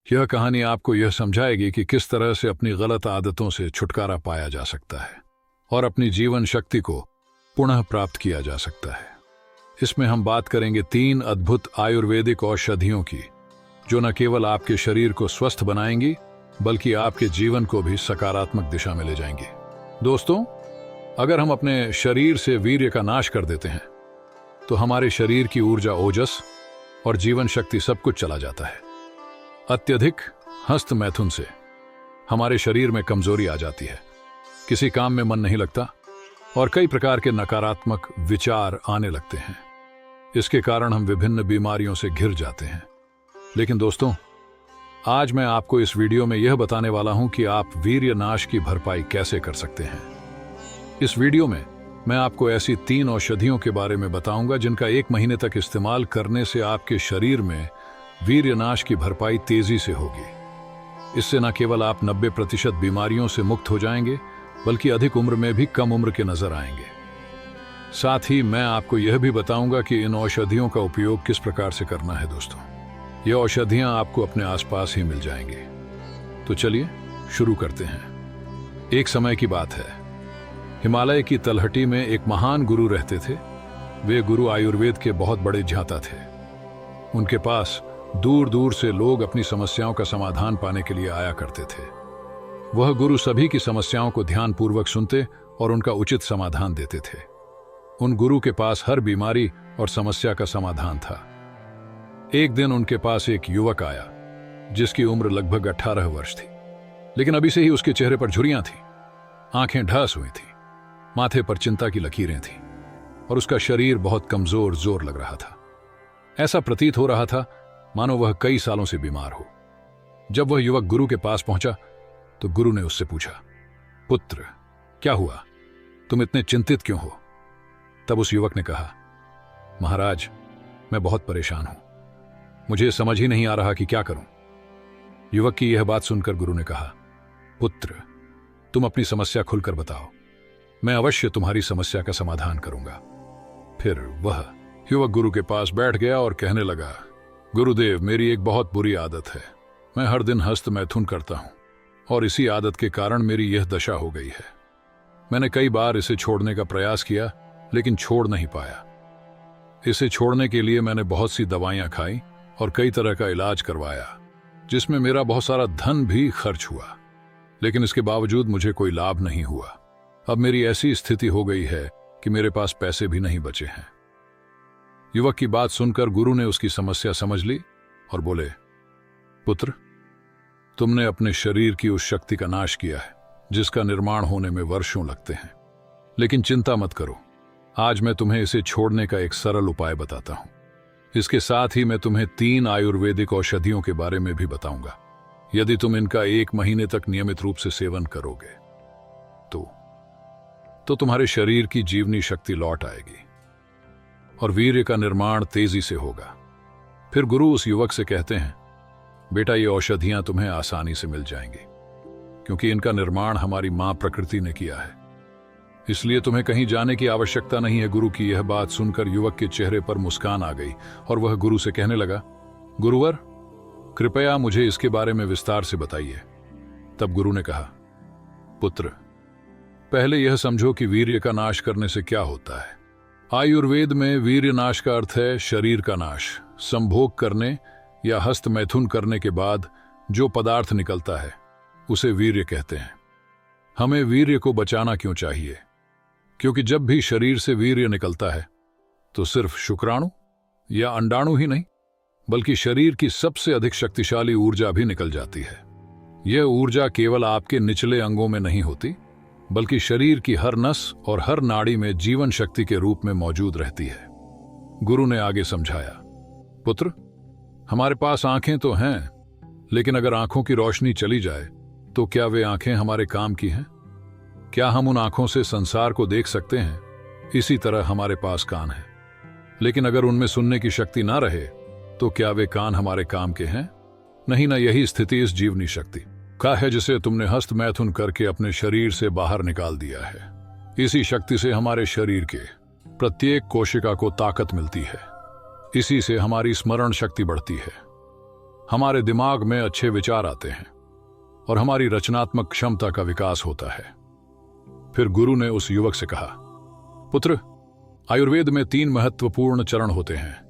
यह कहानी आपको यह समझाएगी कि किस तरह से अपनी गलत आदतों से छुटकारा पाया जा सकता है और अपनी जीवन शक्ति को पुनः प्राप्त किया जा सकता है। इसमें हम बात करेंगे 3 अद्भुत आयुर्वेदिक औषधियों की, जो न केवल आपके शरीर को स्वस्थ बनाएंगी बल्कि आपके जीवन को भी सकारात्मक दिशा में ले जाएंगी। दोस्तों, अगर हम अपने शरीर से वीर्य का नाश कर देते हैं तो हमारे शरीर की ऊर्जा, ओजस और जीवन शक्ति सब कुछ चला जाता है। अत्यधिक हस्त मैथुन से हमारे शरीर में कमजोरी आ जाती है, किसी काम में मन नहीं लगता और कई प्रकार के नकारात्मक विचार आने लगते हैं। इसके कारण हम विभिन्न बीमारियों से घिर जाते हैं। लेकिन दोस्तों, आज मैं आपको इस वीडियो में यह बताने वाला हूं कि आप वीर्य नाश की भरपाई कैसे कर सकते हैं। इस वीडियो में मैं आपको ऐसी 3 औषधियों के बारे में बताऊंगा जिनका 1 महीने तक इस्तेमाल करने से आपके शरीर में वीर्य नाश की भरपाई तेजी से होगी। इससे न केवल आप 90% बीमारियों से मुक्त हो जाएंगे बल्कि अधिक उम्र में भी कम उम्र के नजर आएंगे। साथ ही मैं आपको यह भी बताऊंगा कि इन औषधियों का उपयोग किस प्रकार से करना है। दोस्तों, ये औषधियां आपको अपने आसपास ही मिल जाएंगी। तो चलिए शुरू करते हैं। एक समय की बात है, हिमालय की तलहटी में एक महान गुरु रहते थे। वे गुरु आयुर्वेद के बहुत बड़े ज्ञाता थे। उनके पास दूर दूर से लोग अपनी समस्याओं का समाधान पाने के लिए आया करते थे। वह गुरु सभी की समस्याओं को ध्यानपूर्वक सुनते और उनका उचित समाधान देते थे। उन गुरु के पास हर बीमारी और समस्या का समाधान था। एक दिन उनके पास एक युवक आया जिसकी उम्र लगभग 18 वर्ष थी, लेकिन अभी से ही उसके चेहरे पर झुर्रियां थीं, आंखें ढास हुई थीं, माथे पर चिंता की लकीरें थीं और उसका शरीर बहुत कमजोर जोर लग रहा था। ऐसा प्रतीत हो रहा था मानो वह कई सालों से बीमार हो। जब वह युवक गुरु के पास पहुंचा तो गुरु ने उससे पूछा, पुत्र, क्या हुआ? तुम इतने चिंतित क्यों हो? तब उस युवक ने कहा, महाराज, मैं बहुत परेशान हूं, मुझे समझ ही नहीं आ रहा कि क्या करूं। युवक की यह बात सुनकर गुरु ने कहा, पुत्र, तुम अपनी समस्या खुलकर बताओ, मैं अवश्य तुम्हारी समस्या का समाधान करूंगा। फिर वह युवक गुरु के पास बैठ गया और कहने लगा, गुरुदेव, मेरी एक बहुत बुरी आदत है। मैं हर दिन हस्त मैथुन करता हूं और इसी आदत के कारण मेरी यह दशा हो गई है। मैंने कई बार इसे छोड़ने का प्रयास किया लेकिन छोड़ नहीं पाया। इसे छोड़ने के लिए मैंने बहुत सी दवाइयां खाई और कई तरह का इलाज करवाया, जिसमें मेरा बहुत सारा धन भी खर्च हुआ, लेकिन इसके बावजूद मुझे कोई लाभ नहीं हुआ। अब मेरी ऐसी स्थिति हो गई है कि मेरे पास पैसे भी नहीं बचे हैं। युवक की बात सुनकर गुरु ने उसकी समस्या समझ ली और बोले, पुत्र, तुमने अपने शरीर की उस शक्ति का नाश किया है जिसका निर्माण होने में वर्षों लगते हैं। लेकिन चिंता मत करो, आज मैं तुम्हें इसे छोड़ने का एक सरल उपाय बताता हूं। इसके साथ ही मैं तुम्हें 3 आयुर्वेदिक औषधियों के बारे में भी बताऊंगा। यदि तुम इनका 1 महीने तक नियमित रूप से सेवन करोगे तो तुम्हारे शरीर की जीवनी शक्ति लौट आएगी और वीर्य का निर्माण तेजी से होगा। फिर गुरु उस युवक से कहते हैं, बेटा, ये औषधियां तुम्हें आसानी से मिल जाएंगी क्योंकि इनका निर्माण हमारी मां प्रकृति ने किया है, इसलिए तुम्हें कहीं जाने की आवश्यकता नहीं है। गुरु की यह बात सुनकर युवक के चेहरे पर मुस्कान आ गई और वह गुरु से कहने लगा, गुरुवर, कृपया मुझे इसके बारे में विस्तार से बताइए। तब गुरु ने कहा, पुत्र, पहले यह समझो कि वीर्य का नाश करने से क्या होता है। आयुर्वेद में वीर्य नाश का अर्थ है शरीर का नाश। संभोग करने या हस्त मैथुन करने के बाद जो पदार्थ निकलता है उसे वीर्य कहते हैं। हमें वीर्य को बचाना क्यों चाहिए? क्योंकि जब भी शरीर से वीर्य निकलता है तो सिर्फ शुक्राणु या अंडाणु ही नहीं बल्कि शरीर की सबसे अधिक शक्तिशाली ऊर्जा भी निकल जाती है। यह ऊर्जा केवल आपके निचले अंगों में नहीं होती बल्कि शरीर की हर नस और हर नाड़ी में जीवन शक्ति के रूप में मौजूद रहती है। गुरु ने आगे समझाया, पुत्र, हमारे पास आंखें तो हैं, लेकिन अगर आंखों की रोशनी चली जाए तो क्या वे आंखें हमारे काम की हैं? क्या हम उन आंखों से संसार को देख सकते हैं? इसी तरह हमारे पास कान है, लेकिन अगर उनमें सुनने की शक्ति ना रहे तो क्या वे कान हमारे काम के हैं? नहीं ना। यही स्थिति इस जीवनी शक्ति का है जिसे तुमने हस्त मैथुन करके अपने शरीर से बाहर निकाल दिया है। इसी शक्ति से हमारे शरीर के प्रत्येक कोशिका को ताकत मिलती है। इसी से हमारी स्मरण शक्ति बढ़ती है, हमारे दिमाग में अच्छे विचार आते हैं और हमारी रचनात्मक क्षमता का विकास होता है। फिर गुरु ने उस युवक से कहा, पुत्र, आयुर्वेद में 3 महत्वपूर्ण चरण होते हैं,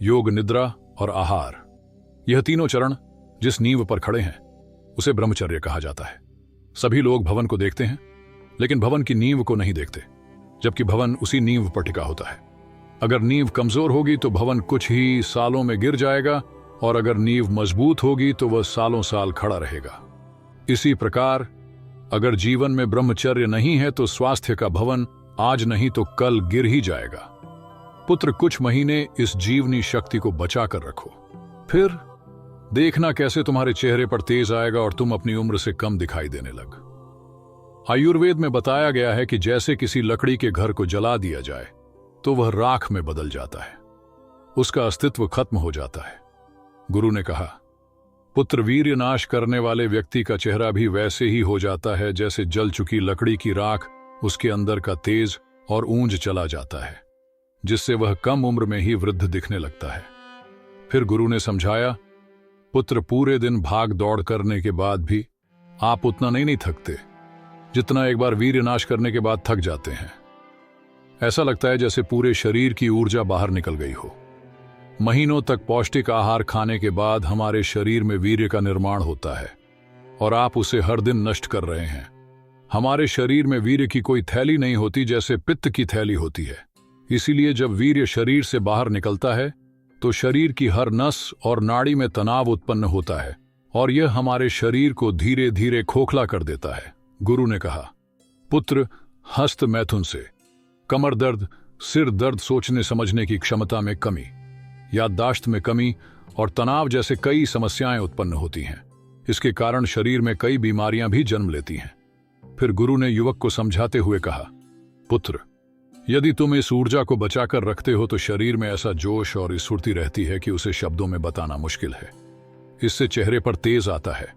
योग, निद्रा और आहार। यह तीनों चरण जिस नींव पर खड़े हैं उसे ब्रह्मचर्य कहा जाता है। सभी लोग भवन को देखते हैं लेकिन भवन की नींव को नहीं देखते, जबकि भवन उसी नींव पर टिका होता है। अगर नींव कमजोर होगी तो भवन कुछ ही सालों में गिर जाएगा, और अगर नींव मजबूत होगी तो वह सालों साल खड़ा रहेगा। इसी प्रकार अगर जीवन में ब्रह्मचर्य नहीं है तो स्वास्थ्य का भवन आज नहीं तो कल गिर ही जाएगा। पुत्र, कुछ महीने इस जीवनी शक्ति को बचा कर रखो, फिर देखना कैसे तुम्हारे चेहरे पर तेज आएगा और तुम अपनी उम्र से कम दिखाई देने लग। आयुर्वेद में बताया गया है कि जैसे किसी लकड़ी के घर को जला दिया जाए तो वह राख में बदल जाता है, उसका अस्तित्व खत्म हो जाता है। गुरु ने कहा, पुत्र, वीर्य नाश करने वाले व्यक्ति का चेहरा भी वैसे ही हो जाता है जैसे जल चुकी लकड़ी की राख उसके अंदर का तेज और ऊंज चला जाता है, जिससे वह कम उम्र में ही वृद्ध दिखने लगता है। फिर गुरु ने समझाया, पुत्र, पूरे दिन भाग दौड़ करने के बाद भी आप उतना नहीं थकते जितना एक बार वीर्य नाश करने के बाद थक जाते हैं। ऐसा लगता है जैसे पूरे शरीर की ऊर्जा बाहर निकल गई हो। महीनों तक पौष्टिक आहार खाने के बाद हमारे शरीर में वीर्य का निर्माण होता है और आप उसे हर दिन नष्ट कर रहे हैं। हमारे शरीर में वीर्य की कोई थैली नहीं होती जैसे पित्त की थैली होती है। इसीलिए जब वीर्य शरीर से बाहर निकलता है तो शरीर की हर नस और नाड़ी में तनाव उत्पन्न होता है और यह हमारे शरीर को धीरे धीरे खोखला कर देता है। गुरु ने कहा, पुत्र, हस्त मैथुन से कमर दर्द, सिर दर्द, सोचने समझने की क्षमता में कमी, याददाश्त में कमी और तनाव जैसे कई समस्याएं उत्पन्न होती हैं। इसके कारण शरीर में कई बीमारियां भी जन्म लेती हैं। फिर गुरु ने युवक को समझाते हुए कहा, पुत्र, यदि तुम इस ऊर्जा को बचाकर रखते हो तो शरीर में ऐसा जोश और स्फूर्ति रहती है कि उसे शब्दों में बताना मुश्किल है। इससे चेहरे पर तेज आता है,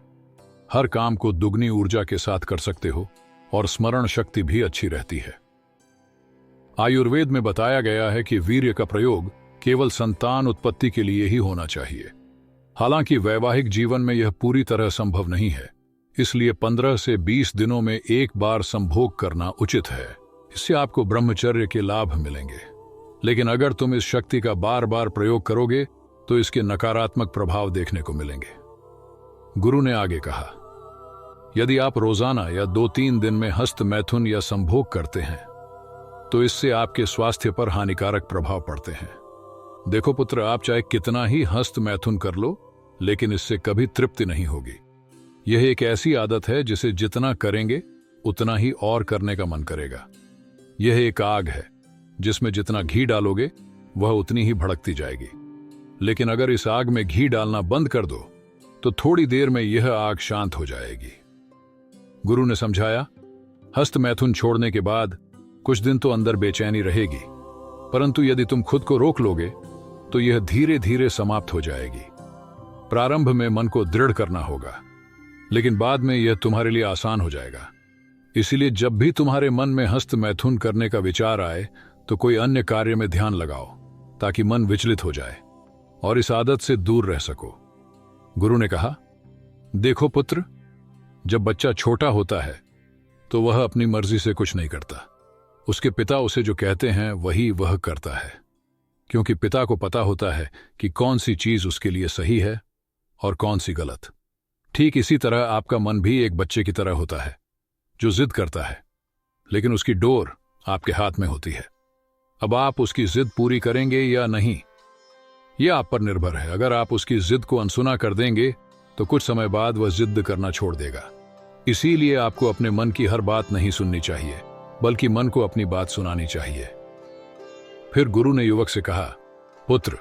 हर काम को दुगनी ऊर्जा के साथ कर सकते हो और स्मरण शक्ति भी अच्छी रहती है। आयुर्वेद में बताया गया है कि वीर्य का प्रयोग केवल संतान उत्पत्ति के लिए ही होना चाहिए। हालांकि वैवाहिक जीवन में यह पूरी तरह संभव नहीं है, इसलिए 15 से 20 दिनों में एक बार संभोग करना उचित है। इससे आपको ब्रह्मचर्य के लाभ मिलेंगे। लेकिन अगर तुम इस शक्ति का बार बार प्रयोग करोगे तो इसके नकारात्मक प्रभाव देखने को मिलेंगे। गुरु ने आगे कहा, यदि आप रोजाना या 2-3 दिन में हस्त मैथुन या संभोग करते हैं तो इससे आपके स्वास्थ्य पर हानिकारक प्रभाव पड़ते हैं। देखो पुत्र, आप चाहे कितना ही हस्त मैथुन कर लो, लेकिन इससे कभी तृप्ति नहीं होगी। यह एक ऐसी आदत है जिसे जितना करेंगे उतना ही और करने का मन करेगा। यह एक आग है जिसमें जितना घी डालोगे वह उतनी ही भड़कती जाएगी। लेकिन अगर इस आग में घी डालना बंद कर दो तो थोड़ी देर में यह आग शांत हो जाएगी। गुरु ने समझाया, हस्त मैथुन छोड़ने के बाद कुछ दिन तो अंदर बेचैनी रहेगी, परंतु यदि तुम खुद को रोक लोगे तो यह धीरे धीरे समाप्त हो जाएगी। प्रारंभ में मन को दृढ़ करना होगा, लेकिन बाद में यह तुम्हारे लिए आसान हो जाएगा। इसीलिए जब भी तुम्हारे मन में हस्त मैथुन करने का विचार आए तो कोई अन्य कार्य में ध्यान लगाओ ताकि मन विचलित हो जाए और इस आदत से दूर रह सको। गुरु ने कहा, देखो पुत्र, जब बच्चा छोटा होता है तो वह अपनी मर्जी से कुछ नहीं करता। उसके पिता उसे जो कहते हैं वही वह करता है, क्योंकि पिता को पता होता है कि कौन सी चीज उसके लिए सही है और कौन सी गलत। ठीक इसी तरह आपका मन भी एक बच्चे की तरह होता है जो जिद करता है, लेकिन उसकी डोर आपके हाथ में होती है। अब आप उसकी जिद पूरी करेंगे या नहीं, यह आप पर निर्भर है। अगर आप उसकी जिद को अनसुना कर देंगे तो कुछ समय बाद वह जिद करना छोड़ देगा। इसीलिए आपको अपने मन की हर बात नहीं सुननी चाहिए, बल्कि मन को अपनी बात सुनानी चाहिए। फिर गुरु ने युवक से कहा, पुत्र,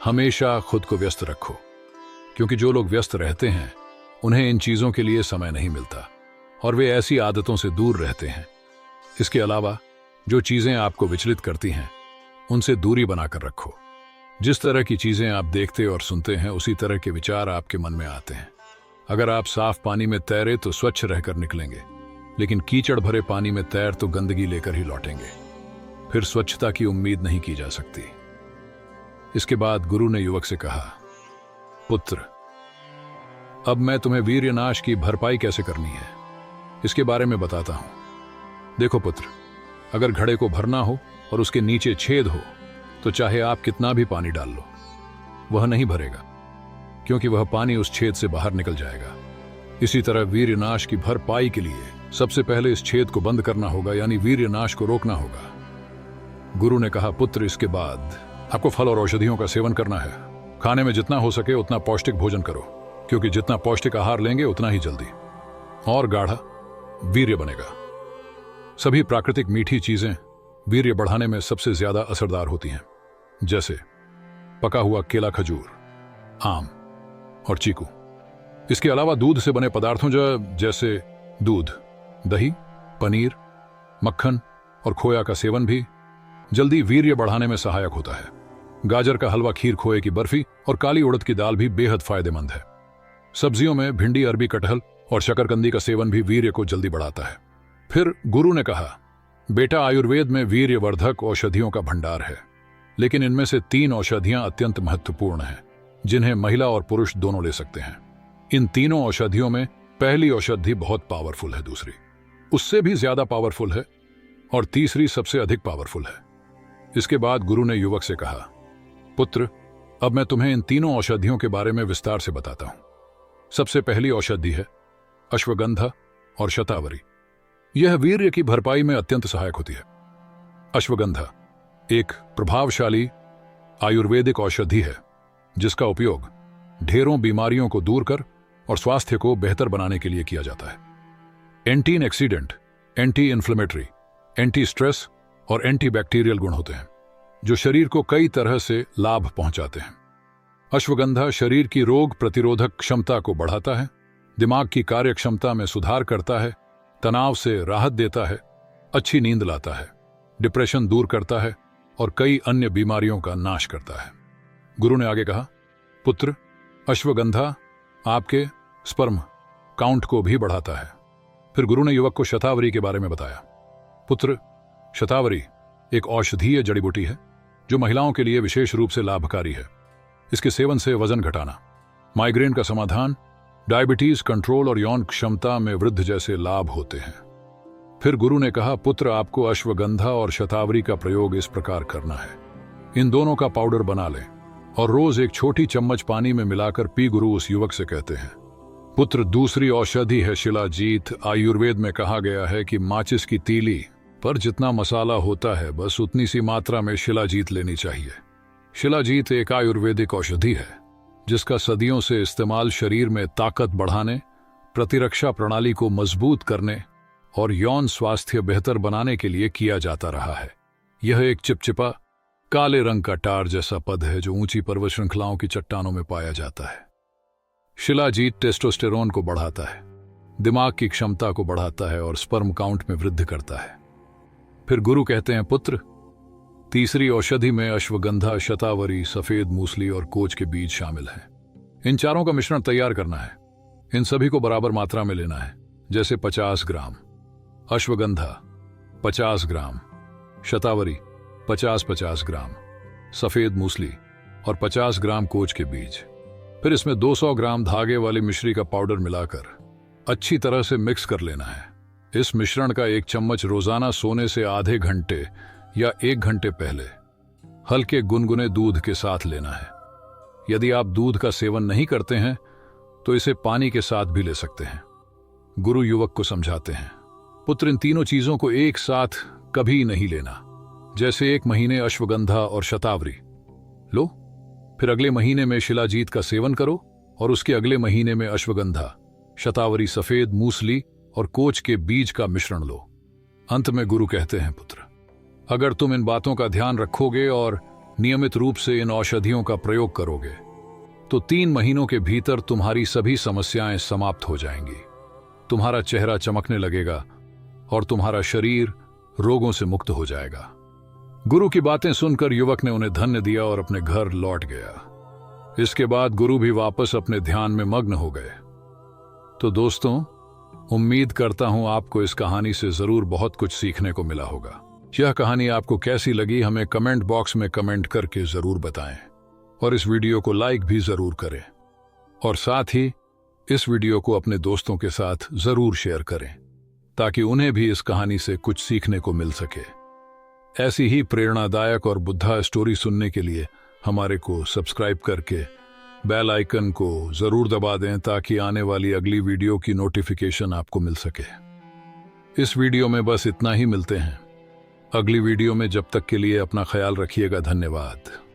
हमेशा खुद को व्यस्त रखो, क्योंकि जो लोग व्यस्त रहते हैं उन्हें इन चीजों के लिए समय नहीं मिलता और वे ऐसी आदतों से दूर रहते हैं। इसके अलावा जो चीजें आपको विचलित करती हैं उनसे दूरी बनाकर रखो। जिस तरह की चीजें आप देखते और सुनते हैं उसी तरह के विचार आपके मन में आते हैं। अगर आप साफ पानी में तैरे तो स्वच्छ रहकर निकलेंगे, लेकिन कीचड़ भरे पानी में तैर तो गंदगी लेकर ही लौटेंगे। फिर स्वच्छता की उम्मीद नहीं की जा सकती। इसके बाद गुरु ने युवक से कहा, पुत्र, अब मैं तुम्हें वीर्यनाश की भरपाई कैसे करनी है इसके बारे में बताता हूं। देखो पुत्र, अगर घड़े को भरना हो और उसके नीचे छेद हो तो चाहे आप कितना भी पानी डाल लो, वह नहीं भरेगा, क्योंकि वह पानी उस छेद से बाहर निकल जाएगा। इसी तरह वीर्यनाश की भरपाई के लिए सबसे पहले इस छेद को बंद करना होगा, यानी वीर्यनाश को रोकना होगा। गुरु ने कहा, पुत्र, इसके बाद आपको फल और औषधियों का सेवन करना है। खाने में जितना हो सके उतना पौष्टिक भोजन करो, क्योंकि जितना पौष्टिक आहार लेंगे उतना ही जल्दी और गाढ़ा वीर्य बनेगा। सभी प्राकृतिक मीठी चीजें वीर्य बढ़ाने में सबसे ज्यादा असरदार होती हैं, जैसे पका हुआ केला, खजूर, आम और चीकू। इसके अलावा दूध से बने पदार्थों जैसे दूध, दही, पनीर, मक्खन और खोया का सेवन भी जल्दी वीर्य बढ़ाने में सहायक होता है। गाजर का हलवा, खीर, खोए की बर्फी और काली उड़द की दाल भी बेहद फायदेमंद है। सब्जियों में भिंडी, अरबी, कटहल और शकरकंदी का सेवन भी वीर्य को जल्दी बढ़ाता है। फिर गुरु ने कहा, बेटा, आयुर्वेद में वीर्यवर्धक औषधियों का भंडार है, लेकिन इनमें से 3 औषधियां अत्यंत महत्वपूर्ण हैं, जिन्हें महिला और पुरुष दोनों ले सकते हैं। इन तीनों औषधियों में पहली औषधि बहुत पावरफुल है, दूसरी उससे भी ज्यादा पावरफुल है और तीसरी सबसे अधिक पावरफुल है। इसके बाद गुरु ने युवक से कहा, पुत्र, अब मैं तुम्हें इन तीनों औषधियों के बारे में विस्तार से बताता हूं। सबसे पहली औषधि है अश्वगंधा और शतावरी। यह वीर्य की भरपाई में अत्यंत सहायक होती है। अश्वगंधा एक प्रभावशाली आयुर्वेदिक औषधि है, जिसका उपयोग ढेरों बीमारियों को दूर कर और स्वास्थ्य को बेहतर बनाने के लिए किया जाता है। Anti accident, anti inflammatory, anti stress और एंटी बैक्टीरियल गुण होते हैं, जो शरीर को कई तरह से लाभ पहुंचाते हैं। अश्वगंधा शरीर की रोग प्रतिरोधक क्षमता को बढ़ाता है, दिमाग की कार्यक्षमता में सुधार करता है, तनाव से राहत देता है, अच्छी नींद लाता है, डिप्रेशन दूर करता है और कई अन्य बीमारियों का नाश करता है। गुरु ने आगे कहा, पुत्र, अश्वगंधा आपके स्पर्म काउंट को भी बढ़ाता है। फिर गुरु ने युवक को शतावरी के बारे में बताया। पुत्र, शतावरी एक औषधीय जड़ी बूटी है जो महिलाओं के लिए विशेष रूप से लाभकारी है। इसके सेवन से वजन घटाना, माइग्रेन का समाधान, डायबिटीज कंट्रोल और यौन क्षमता में वृद्धि जैसे लाभ होते हैं। फिर गुरु ने कहा, पुत्र, आपको अश्वगंधा और शतावरी का प्रयोग इस प्रकार करना है। इन दोनों का पाउडर बना लें और रोज एक छोटी चम्मच पानी में मिलाकर पी। गुरु उस युवक से कहते हैं, पुत्र, दूसरी औषधि है शिलाजीत। आयुर्वेद में कहा गया है कि माचिस की तीली पर जितना मसाला होता है, बस उतनी सी मात्रा में शिलाजीत लेनी चाहिए। शिलाजीत एक आयुर्वेदिक औषधि है जिसका सदियों से इस्तेमाल शरीर में ताकत बढ़ाने, प्रतिरक्षा प्रणाली को मजबूत करने और यौन स्वास्थ्य बेहतर बनाने के लिए किया जाता रहा है। यह एक चिपचिपा काले रंग का टार जैसा पद है जो ऊंची पर्वत श्रृंखलाओं की चट्टानों में पाया जाता है। शिलाजीत टेस्टोस्टेरोन को बढ़ाता है, दिमाग की क्षमता को बढ़ाता है और स्पर्म काउंट में वृद्धि करता है। फिर गुरु कहते हैं, पुत्र, तीसरी औषधि में अश्वगंधा, शतावरी, सफेद मूसली और कोच के बीज शामिल हैं। इन चारों का मिश्रण तैयार करना है। इन सभी को बराबर मात्रा में लेना है, जैसे 50 ग्राम अश्वगंधा, 50 ग्राम शतावरी, 50-50 ग्राम सफेद मूसली और 50 ग्राम कोच के बीज। फिर इसमें 200 ग्राम धागे वाली मिश्री का पाउडर मिलाकर अच्छी तरह से मिक्स कर लेना है। इस मिश्रण का 1 चम्मच रोजाना सोने से आधे घंटे या 1 घंटे पहले हल्के गुनगुने दूध के साथ लेना है। यदि आप दूध का सेवन नहीं करते हैं तो इसे पानी के साथ भी ले सकते हैं। गुरु युवक को समझाते हैं, पुत्र, इन तीनों चीजों को एक साथ कभी नहीं लेना। जैसे 1 महीने अश्वगंधा और शतावरी लो, फिर अगले महीने में शिलाजीत का सेवन करो और उसके अगले महीने में अश्वगंधा, शतावरी, सफेद मूसली और कोच के बीज का मिश्रण लो। अंत में गुरु कहते हैं, पुत्र, अगर तुम इन बातों का ध्यान रखोगे और नियमित रूप से इन औषधियों का प्रयोग करोगे तो 3 महीनों के भीतर तुम्हारी सभी समस्याएं समाप्त हो जाएंगी। तुम्हारा चेहरा चमकने लगेगा और तुम्हारा शरीर रोगों से मुक्त हो जाएगा। गुरु की बातें सुनकर युवक ने उन्हें धन्य दिया और अपने घर लौट गया। इसके बाद गुरु भी वापस अपने ध्यान में मग्न हो गए। तो दोस्तों, उम्मीद करता हूं आपको इस कहानी से जरूर बहुत कुछ सीखने को मिला होगा। यह कहानी आपको कैसी लगी हमें कमेंट बॉक्स में कमेंट करके जरूर बताएं और इस वीडियो को लाइक भी जरूर करें और साथ ही इस वीडियो को अपने दोस्तों के साथ जरूर शेयर करें ताकि उन्हें भी इस कहानी से कुछ सीखने को मिल सके। ऐसी ही प्रेरणादायक और बुद्धा स्टोरी सुनने के लिए हमारे को सब्सक्राइब करके बेल आइकन को जरूर दबा दें ताकि आने वाली अगली वीडियो की नोटिफिकेशन आपको मिल सके। इस वीडियो में बस इतना ही, मिलते हैं अगली वीडियो में। जब तक के लिए अपना ख्याल रखिएगा। धन्यवाद।